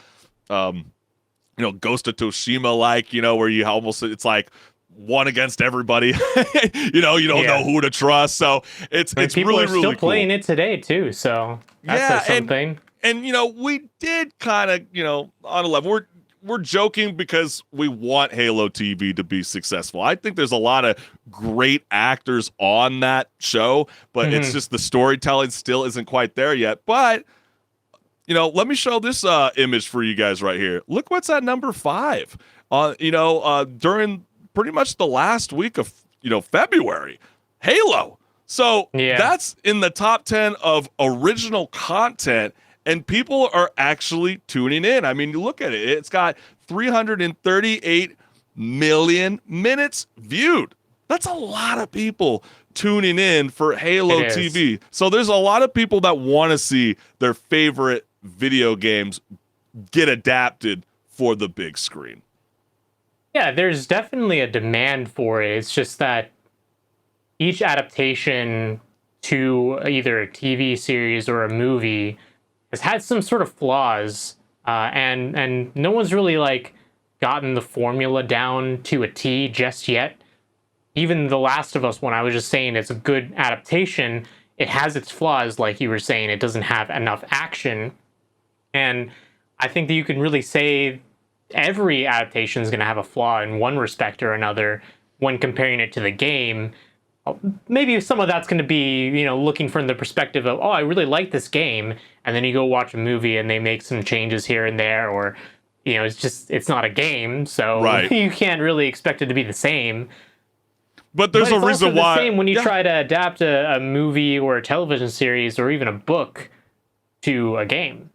Ghost of Tsushima like, where you almost, it's like one against everybody. You don't know who to trust. So it's people really, are still really playing cool. it today too. So that says something. And we did kind of, on a level, we're joking because we want Halo TV to be successful. I think there's a lot of great actors on that show, but it's just the storytelling still isn't quite there yet. But, let me show this image for you guys right here. Look what's at number 5. During pretty much the last week of, February, Halo. So that's in the top 10 of original content. And people are actually tuning in. I mean, you look at it. It's got 338 million minutes viewed. That's a lot of people tuning in for Halo TV. So there's a lot of people that want to see their favorite video games get adapted for the big screen. Yeah, there's definitely a demand for it. It's just that each adaptation to either a TV series or a movie has had some sort of flaws, and no one's really like gotten the formula down to a T just yet. Even The Last of Us, when I was just saying it's a good adaptation, it has its flaws, like you were saying. It doesn't have enough action, and I think that you can really say every adaptation is going to have a flaw in one respect or another when comparing it to the game. Maybe some of that's going to be, looking from the perspective of, oh, I really like this game. And then you go watch a movie and they make some changes here and there, or, it's not a game. So you can't really expect it to be the same. But there's a reason why. It's the same when you try to adapt a movie or a television series or even a book to a game.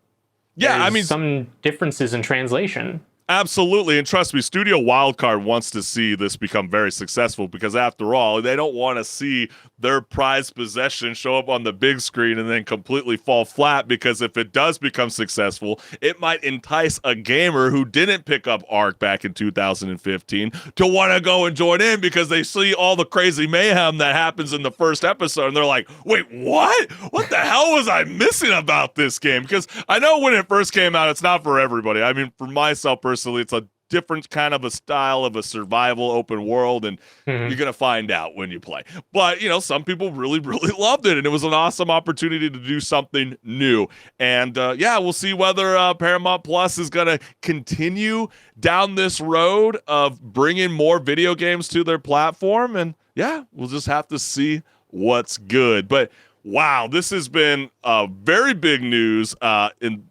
There's some differences in translation. Absolutely. And trust me, Studio Wildcard wants to see this become very successful because, after all, they don't want to see their prized possession show up on the big screen and then completely fall flat, because if it does become successful, it might entice a gamer who didn't pick up ARC back in 2015 to want to go and join in because they see all the crazy mayhem that happens in the first episode and they're like, wait, what? What the hell was I missing about this game? Because I know when it first came out, it's not for everybody. I mean, for myself personally, it's a different kind of a style of a survival open world, and you're going to find out when you play. But, some people really, really loved it, and it was an awesome opportunity to do something new. And, we'll see whether Paramount Plus is going to continue down this road of bringing more video games to their platform. And, we'll just have to see what's good. But, wow, this has been very big news in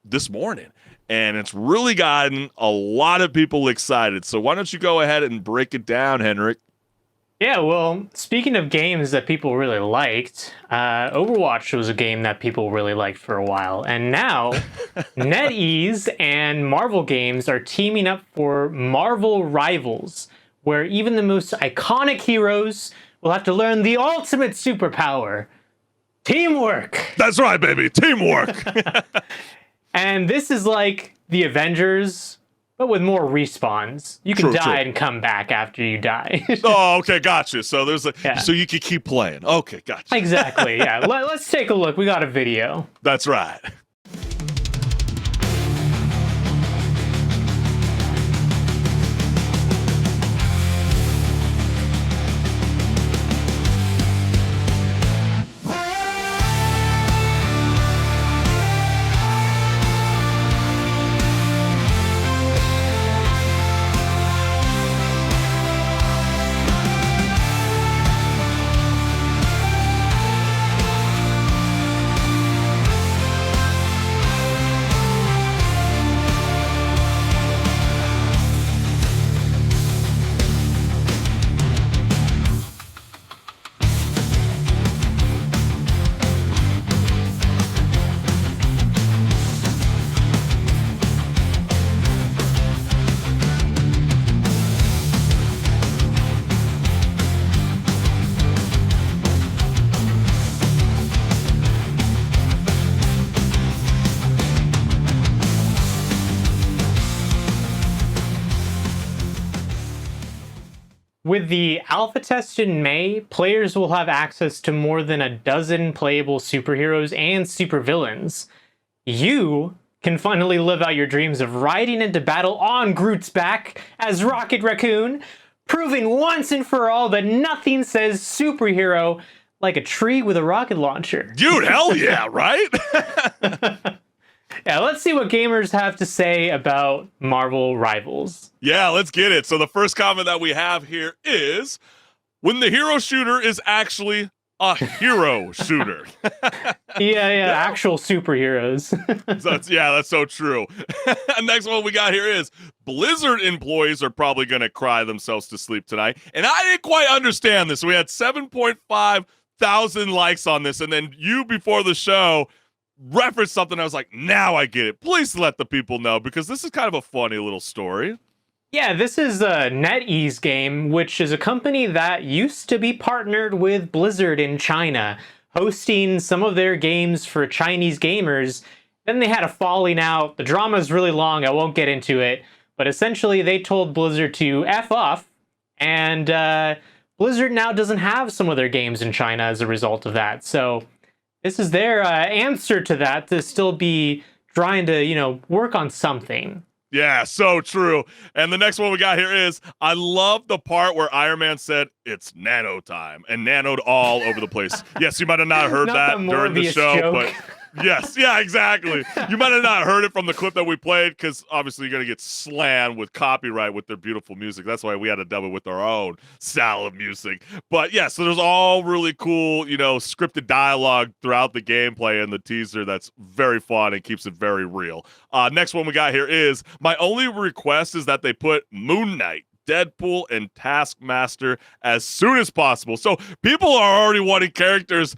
this morning. And it's really gotten a lot of people excited. So why don't you go ahead and break it down, HenricK? Yeah, well, speaking of games that people really liked, Overwatch was a game that people really liked for a while. And now, NetEase and Marvel Games are teaming up for Marvel Rivals, where even the most iconic heroes will have to learn the ultimate superpower: teamwork. That's right, baby. Teamwork. And this is like the Avengers, but with more respawns. You can die and come back after you die. Oh, okay, gotcha. So there's so you can keep playing. Okay, gotcha. Exactly, yeah. Let's take a look. We got a video. That's right. With the alpha test in May, players will have access to more than a dozen playable superheroes and supervillains. You can finally live out your dreams of riding into battle on Groot's back as Rocket Raccoon, proving once and for all that nothing says superhero like a tree with a rocket launcher. Dude, hell yeah, right? Yeah, let's see what gamers have to say about Marvel Rivals. Yeah, let's get it. So the first comment that we have here is, when the hero shooter is actually a hero shooter. Yeah, actual superheroes. That's so true. Next one we got here is, Blizzard employees are probably going to cry themselves to sleep tonight. And I didn't quite understand this. We had 7.5 thousand likes on this, and then you before the show referenced something. I was like, now I get it. Please let the people know, because this is kind of a funny little story. Yeah, this is a NetEase game, which is a company that used to be partnered with Blizzard in China, hosting some of their games for Chinese gamers. Then they had a falling out. The drama is really long. I won't get into it. But essentially, they told Blizzard to F off, and Blizzard now doesn't have some of their games in China as a result of that. So this is their answer to that, to still be trying to, work on something. Yeah, so true. And the next one we got here is, I love the part where Iron Man said, it's nano time, and nanoed all over the place. Yes, you might have not heard that during the show, joke. but yes, yeah, exactly. You might have not heard it from the clip that we played, because obviously you're going to get slammed with copyright with their beautiful music. That's why we had to dub it with our own style of music. But yeah, so there's all really cool, scripted dialogue throughout the gameplay and the teaser that's very fun and keeps it very real. Next one we got here is, my only request is that they put Moon Knight, Deadpool, and Taskmaster as soon as possible. So people are already wanting characters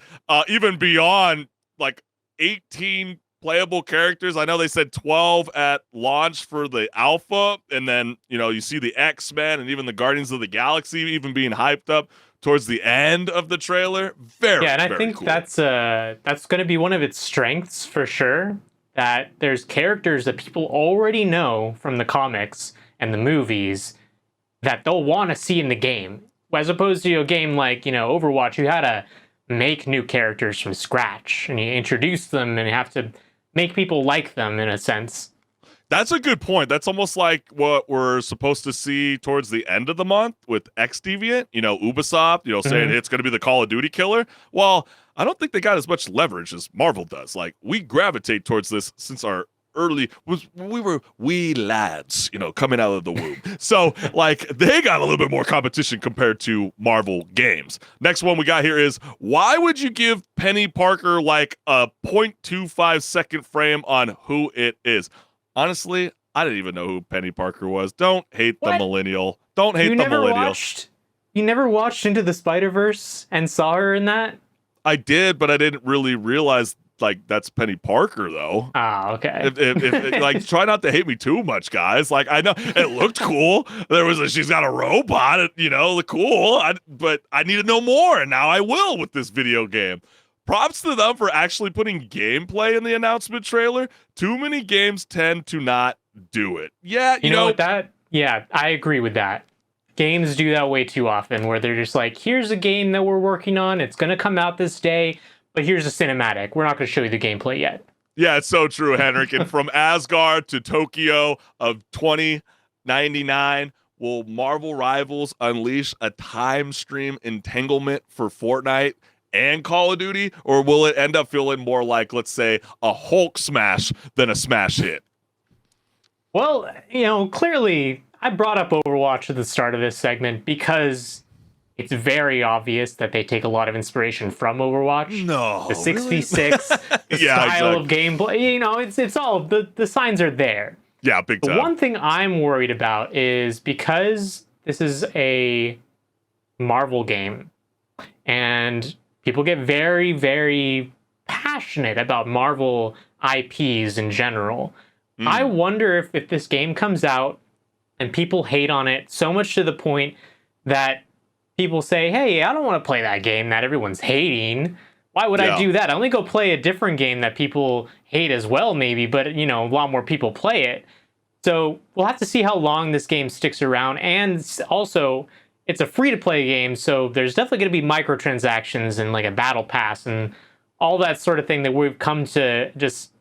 even beyond like 18 playable characters. I know they said 12 at launch for the alpha, and then you see the X-Men and even the Guardians of the Galaxy even being hyped up towards the end of the trailer. Very I think cool. that's going to be one of its strengths for sure, that there's characters that people already know from the comics and the movies that they'll want to see in the game, as opposed to a game like Overwatch. You had to make new characters from scratch, and you introduce them, and you have to make people like them in a sense. That's a good point. That's almost like what we're supposed to see towards the end of the month with X-Deviant, Ubisoft, saying it's going to be the Call of Duty killer. Well, I don't think they got as much leverage as Marvel does. Like, we gravitate towards this since our we were wee lads, coming out of the womb. So, like, they got a little bit more competition compared to Marvel games. Next one we got here is, why would you give Penny Parker like a 0.25 second frame on who it is? Honestly, I didn't even know who Penny Parker was. Don't hate the millennial. Don't hate the millennial. You never watched Into the Spider-Verse and saw her in that? I did, but I didn't really realize like that's Penny Parker though. Oh, okay. If like, try not to hate me too much, guys. Like, I know it looked cool. She's got a robot, cool. But I need to know more, and now I will with this video game. Props to them for actually putting gameplay in the announcement trailer. Too many games tend to not do it. Yeah, you know what yeah, I agree with that. Games do that way too often, where they're just like, here's a game that we're working on. It's going to come out this day, but here's a cinematic. We're not going to show you the gameplay yet. Yeah, it's so true, HenricK. And from Asgard to Tokyo of 2099, will Marvel Rivals unleash a time stream entanglement for Fortnite and Call of Duty, or will it end up feeling more like, let's say, a Hulk smash than a smash hit? Well, clearly I brought up Overwatch at the start of this segment because it's very obvious that they take a lot of inspiration from Overwatch. No, the 6v6, the style of gameplay. It's all the signs are there. Yeah, big time. The one thing I'm worried about is, because this is a Marvel game and people get very, very passionate about Marvel IPs in general. I wonder if this game comes out and people hate on it so much to the point that people say, hey, I don't want to play that game that everyone's hating. Why would I do that? I only go play a different game that people hate as well, maybe, but, a lot more people play it. So we'll have to see how long this game sticks around. And also, it's a free-to-play game, so there's definitely going to be microtransactions and like a battle pass and all that sort of thing that we've come to just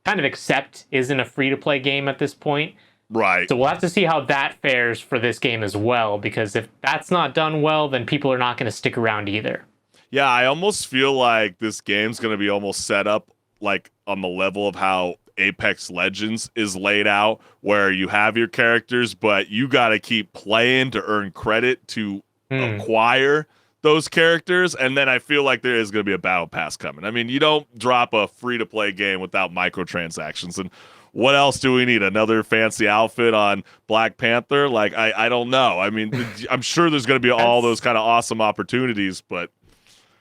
kind of accept isn't a free-to-play game at this point. Right. So we'll have to see how that fares for this game as well, because if that's not done well, then people are not going to stick around either. Yeah, I almost feel like this game's going to be almost set up like on the level of how Apex Legends is laid out, where you have your characters, but you got to keep playing to earn credit to acquire those characters. And then I feel like there is going to be a battle pass coming. I mean, you don't drop a free-to-play game without microtransactions. And what else do we need? Another fancy outfit on Black Panther? Like, I don't know. I mean, I'm sure there's going to be all those kind of awesome opportunities, but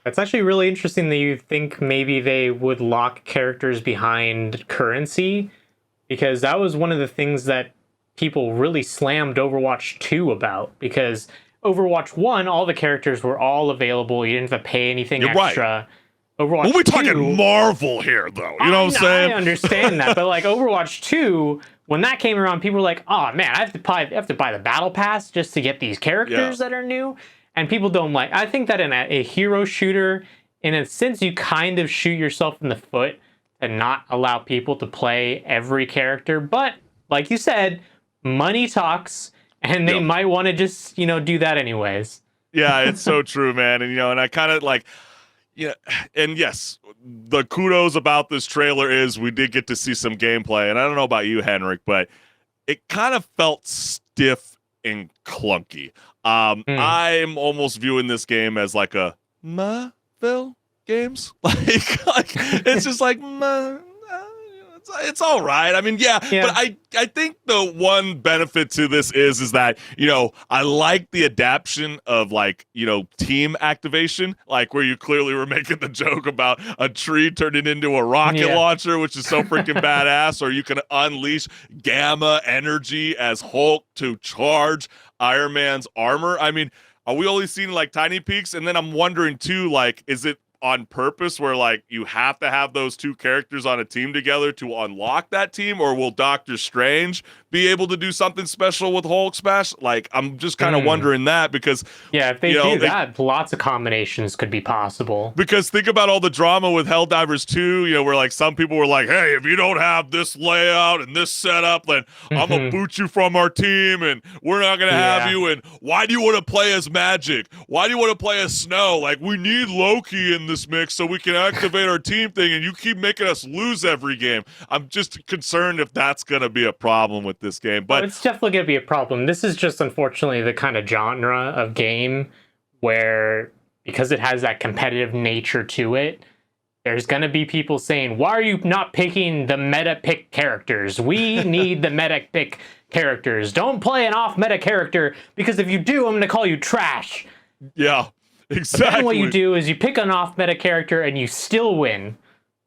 It's actually really interesting that you think maybe they would lock characters behind currency, because that was one of the things that people really slammed Overwatch 2 about, because Overwatch 1, all the characters were all available. You didn't have to pay anything extra. Right. Overwatch we're 2, talking Marvel here, though. You know what I'm saying? I understand that, but like Overwatch 2, when that came around, people were like, "Oh man, I have to buy the battle pass just to get these characters that are new." And people don't like. I think that in a hero shooter, in a sense, you kind of shoot yourself in the foot and not allow people to play every character. But like you said, money talks, and they might want to just do that anyways. Yeah, it's so true, man. And and I kind of like. Yeah, and yes, the kudos about this trailer is we did get to see some gameplay, and I don't know about you, HenricK, but it kind of felt stiff and clunky. I'm almost viewing this game as like a Maville games, like it's just like it's all right. I mean, yeah. But I think the one benefit to this is that, I like the adaptation of team activation, like where you clearly were making the joke about a tree turning into a rocket launcher, which is so freaking badass, or you can unleash gamma energy as Hulk to charge Iron Man's armor. I mean, are we only seeing tiny peaks? And then I'm wondering too, is it on purpose where you have to have those two characters on a team together to unlock that team, or will Doctor Strange be able to do something special with Hulk smash? I'm just kind of wondering that, because if they do that, lots of combinations could be possible. Because think about all the drama with Helldivers 2, where some people were like, hey, if you don't have this layout and this setup, then I'm gonna boot you from our team and we're not gonna have you. And why do you want to play as Magic? Why do you want to play as Snow? We need Loki in this mix so we can activate our team thing, and you keep making us lose every game. I'm just concerned if that's gonna be a problem with this game. But it's definitely gonna be a problem. This is just unfortunately the kind of genre of game where, because it has that competitive nature to it, there's gonna be people saying, why are you not picking the meta pick characters? We need the meta pick characters. Don't play an off meta character, because if you do, I'm gonna call you trash. Yeah. Exactly. Then what you do is you pick an off-meta character and you still win.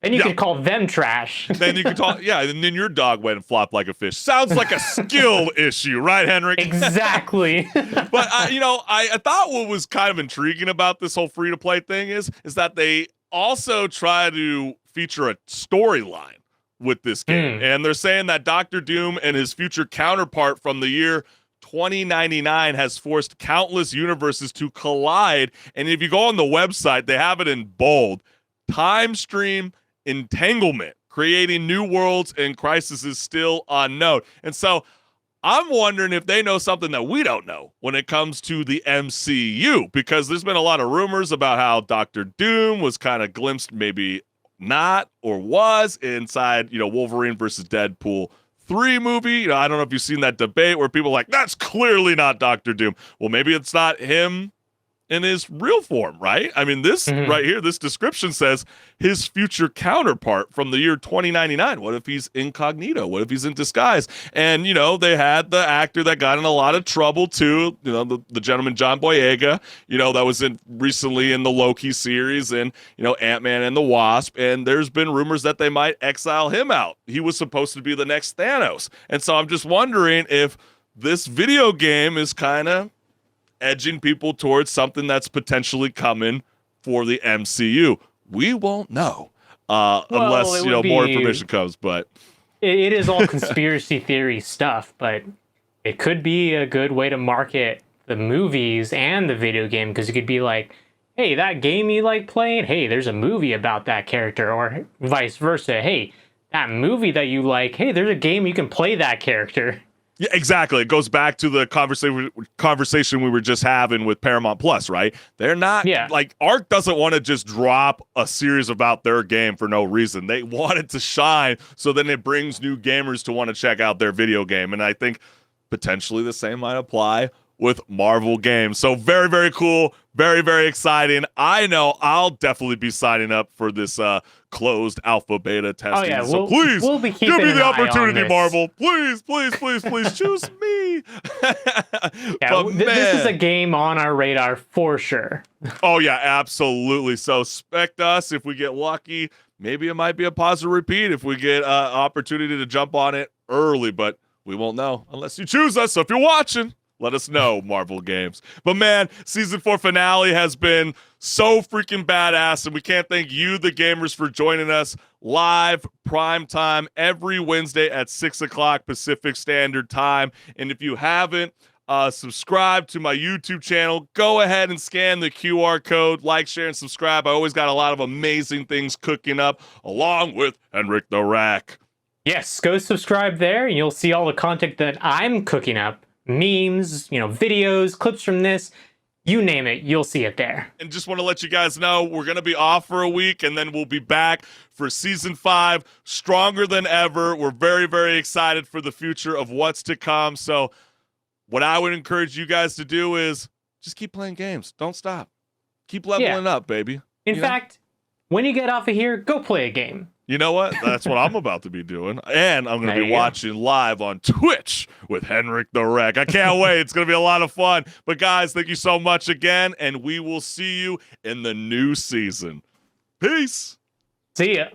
Then you can call them trash. Then you can talk, and then your dog went and flopped like a fish. Sounds like a skill issue, right, HenricK? Exactly. But I thought what was kind of intriguing about this whole free-to-play thing is that they also try to feature a storyline with this game, and they're saying that Dr. Doom and his future counterpart from the year 2099 has forced countless universes to collide. And if you go on the website, they have it in bold: time stream entanglement, creating new worlds and crises still unknown. And so I'm wondering if they know something that we don't know when it comes to the MCU, because there's been a lot of rumors about how Dr. Doom was kind of glimpsed, maybe not, or was inside, Wolverine versus Deadpool 3 movie. I don't know if you've seen that debate where people are like, that's clearly not Dr. Doom. Well, maybe it's not him in his real form, right? I mean, this right here, this description says his future counterpart from the year 2099. What if he's incognito? What if he's in disguise? And, they had the actor that got in a lot of trouble too, the gentleman John Boyega, that was recently in the Loki series and, Ant-Man and the Wasp. And there's been rumors that they might exile him out. He was supposed to be the next Thanos. And so I'm just wondering if this video game is kind of edging people towards something that's potentially coming for the MCU. We won't know unless more information comes. But it is all conspiracy theory stuff. But it could be a good way to market the movies and the video game, because you could be like, hey, that game you like playing, hey, there's a movie about that character, or vice versa. Hey, that movie that you like, hey, there's a game you can play that character. Yeah, exactly. It goes back to the conversation we were just having with Paramount Plus, right? They're not like ARC doesn't want to just drop a series about their game for no reason. They want it to shine, so then it brings new gamers to want to check out their video game. And I think potentially the same might apply with Marvel games. So very, very cool. Very, very exciting. I know I'll definitely be signing up for this closed alpha beta testing. Oh, yeah. So please we'll be give me the opportunity, this. Marvel. Please, please, please, please choose me. This is a game on our radar for sure. Oh, yeah, absolutely. So expect us if we get lucky. Maybe it might be a positive repeat if we get opportunity to jump on it early, but we won't know unless you choose us. So if you're watching, let us know, Marvel Games. But man, season 4 finale has been so freaking badass, and we can't thank you, the gamers, for joining us live, prime time, every Wednesday at 6 o'clock Pacific Standard Time. And if you haven't subscribed to my YouTube channel, go ahead and scan the QR code, like, share, and subscribe. I always got a lot of amazing things cooking up, along with HenricK the Rack. Yes, go subscribe there, and you'll see all the content that I'm cooking up. Memes, videos, clips from this, you name it, you'll see it there. And just want to let you guys know, we're going to be off for a week, and then we'll be back for season 5, stronger than ever. We're very, very excited for the future of what's to come. So what I would encourage you guys to do is just keep playing games. Don't stop. Keep leveling up, baby. In fact, when you get off of here, go play a game. You know what? That's what I'm about to be doing. And I'm going to be watching live on Twitch with HenricK the Rack. I can't wait. It's going to be a lot of fun. But guys, thank you so much again, and we will see you in the new season. Peace. See ya.